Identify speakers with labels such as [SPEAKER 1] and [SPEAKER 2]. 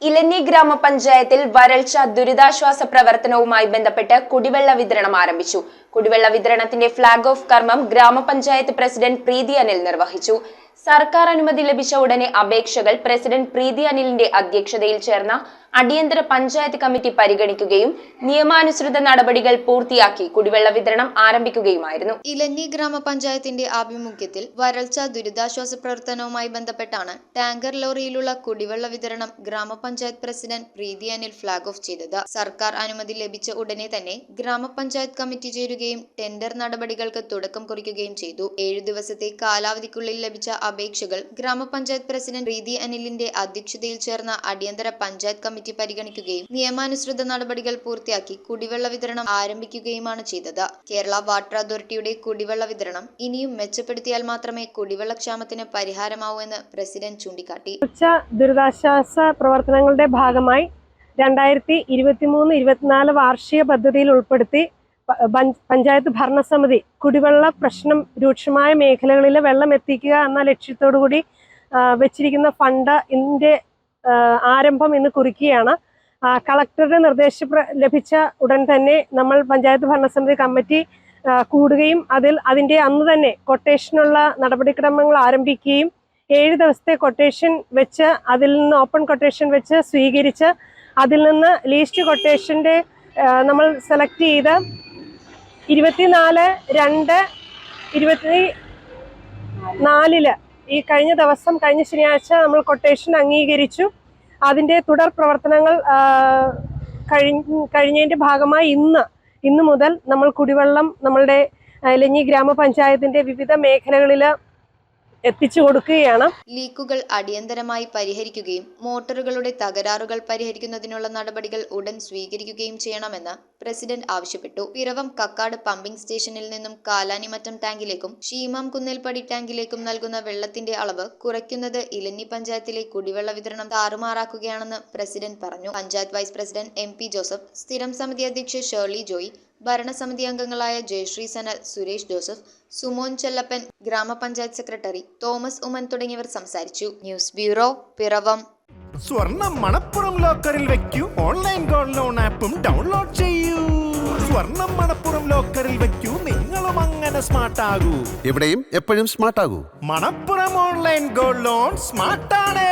[SPEAKER 1] ഇലഞ്ഞി ഗ്രാമപഞ്ചായത്തിൽ വരൾച്ച ദുരിതാശ്വാസ പ്രവർത്തനവുമായി ബന്ധപ്പെട്ട് കുടിവെള്ള വിതരണം ആരംഭിച്ചു. കുടിവെള്ള വിതരണത്തിന്റെ ഫ്ളാഗ് ഓഫ് കർമ്മം ഗ്രാമപഞ്ചായത്ത് പ്രസിഡന്റ് പ്രീതി അനിൽ നിർവഹിച്ചു. സർക്കാർ അനുമതി ലഭിച്ച ഉടനെ അപേക്ഷകൾ പ്രസിഡന്റ് പ്രീതി അനിലിന്റെ അധ്യക്ഷതയിൽ ചേർന്ന അടിയന്തര പഞ്ചായത്ത് കമ്മിറ്റി പരിഗണിക്കുകയും നിയമാനുസൃത നടപടികൾ പൂർത്തിയാക്കി കുടിവെള്ള വിതരണം ആരംഭിക്കുകയുമായിരുന്നു.
[SPEAKER 2] ഇലഞ്ഞി ഗ്രാമപഞ്ചായത്തിന്റെ ആഭിമുഖ്യത്തിൽ വരൾച്ച ദുരിതാശ്വാസ പ്രവർത്തനവുമായി ബന്ധപ്പെട്ടാണ് ടാങ്കർ ലോറിയിലുള്ള കുടിവെള്ള വിതരണം ഗ്രാമപഞ്ചായത്ത് പ്രസിഡന്റ് പ്രീതി അനിൽ ഫ്ളാഗ് ഓഫ് ചെയ്തത്. സർക്കാർ അനുമതി ലഭിച്ച ഉടനെ തന്നെ ഗ്രാമപഞ്ചായത്ത് കമ്മിറ്റി ചേരുകയും ടെൻഡർ നടപടികൾക്ക് തുടക്കം കുറിക്കുകയും ചെയ്തു. 7 ദിവസത്തെ കാലാവധിക്കുള്ളിൽ ലഭിച്ച അപേക്ഷകൾ ഗ്രാമപഞ്ചായത്ത് പ്രസിഡന്റ് പ്രീതി അനിലിന്റെ അധ്യക്ഷതയിൽ ചേർന്ന അടിയന്തര പഞ്ചായത്ത് കമ്മിറ്റി പരിഗണിക്കുകയും നിയമാനുസൃത നടപടികൾ പൂർത്തിയാക്കി കുടിവെള്ള വിതരണം ആരംഭിക്കുകയുമാണ് ചെയ്തത്. കേരള വാട്ടർ അതോറിറ്റിയുടെ കുടിവെള്ള വിതരണം ഇനിയും മെച്ചപ്പെടുത്തിയാൽ മാത്രമേ കുടിവെള്ളക്ഷാമത്തിന് പരിഹാരമാവൂ എന്ന് പ്രസിഡന്റ് ചൂണ്ടിക്കാട്ടി.
[SPEAKER 3] ദുരിതാശ്വാസ പ്രവർത്തനങ്ങളുടെ ഭാഗമായി 2023-24 വാർഷിക പദ്ധതിയിൽ ഉൾപ്പെടുത്തി പഞ്ചായത്ത് ഭരണസമിതി കുടിവെള്ള പ്രശ്നം രൂക്ഷമായ മേഖലകളിൽ വെള്ളം എത്തിക്കുക എന്ന ലക്ഷ്യത്തോടു കൂടി വെച്ചിരിക്കുന്ന ഫണ്ട് ഇതിന്റെ ആരംഭം ഇന്ന് കുറിക്കുകയാണ്. കളക്ടറുടെ നിർദ്ദേശം ലഭിച്ച ഉടൻ തന്നെ നമ്മൾ പഞ്ചായത്ത് ഭരണസമിതി കമ്മിറ്റി കൂടുകയും അതിന്റെ അന്ന് തന്നെ കൊട്ടേഷനുള്ള നടപടിക്രമങ്ങൾ ആരംഭിക്കുകയും 7 ദിവസത്തെ കൊട്ടേഷൻ വെച്ച് അതിൽ നിന്ന് ഓപ്പൺ കൊട്ടേഷൻ വെച്ച് സ്വീകരിച്ച് അതിൽ നിന്ന് ലീസ്റ്റ് കൊട്ടേഷന്റെ നമ്മൾ സെലക്ട് ചെയ്ത് 24/2/24 ഈ കഴിഞ്ഞ ശനിയാഴ്ച നമ്മൾ കൊട്ടേഷൻ അംഗീകരിച്ചു. അതിന്റെ തുടർ പ്രവർത്തനങ്ങൾ കഴിഞ്ഞതിന്റെ ഭാഗമായി ഇന്ന് മുതൽ നമ്മൾ കുടിവെള്ളം നമ്മളുടെ ഇലഞ്ഞി ഗ്രാമപഞ്ചായത്തിന്റെ വിവിധ മേഖലകളിൽ എത്തിച്ചു കൊടുക്കുകയാണ്.
[SPEAKER 2] ലീക്കുകൾ അടിയന്തരമായി പരിഹരിക്കുകയും മോട്ടോറുകളുടെ തകരാറുകൾ പരിഹരിക്കുന്നതിനുള്ള നടപടികൾ ഉടൻ സ്വീകരിക്കുകയും ചെയ്യണമെന്ന് പ്രസിഡന്റ് ആവശ്യപ്പെട്ടു. പിറവം കക്കാട് പമ്പിംഗ് സ്റ്റേഷനിൽ നിന്നും കാലാനിമറ്റം ടാങ്കിലേക്കും ഷീമാം കുന്നേൽപ്പടി ടാങ്കിലേക്കും നൽകുന്ന വെള്ളത്തിന്റെ അളവ് കുറയ്ക്കുന്നത് ഇലഞ്ഞി പഞ്ചായത്തിലെ കുടിവെള്ള വിതരണം താറുമാറാക്കുകയാണെന്ന് പ്രസിഡന്റ് പറഞ്ഞു. Panchayat vice president MP Joseph, സ്ഥിരം സമിതി അധ്യക്ഷ ഷേർലി ജോയ്, ഭരണസമിതി അംഗങ്ങളായ ജയശ്രീ സനൽ, സുരേഷ് ജോസഫ്, സുമോൻ ചെല്ലപ്പൻ, ഗ്രാമപഞ്ചായത്ത് സെക്രട്ടറി തോമസ് ഉമ്മൻ തുടങ്ങിയവർ സംസാരിച്ചു. News bureau, Piravom.
[SPEAKER 4] സ്വർണം മണപ്പുറം ലോക്കറിൽ വെക്കൂ. ഓൺലൈൻ ഗോൾഡ് ലോൺ ആപ്പും ഡൗൺലോഡ് ചെയ്യൂ. സ്വർണം മണപ്പുറം ലോക്കറിൽ വെക്കൂ. നിങ്ങളും അങ്ങനെ സ്മാർട്ട് ആകൂ.
[SPEAKER 5] എവിടെയും എപ്പോഴും സ്മാർട്ട് ആകൂ.
[SPEAKER 4] Manappuram online gold loan smart ആണ്.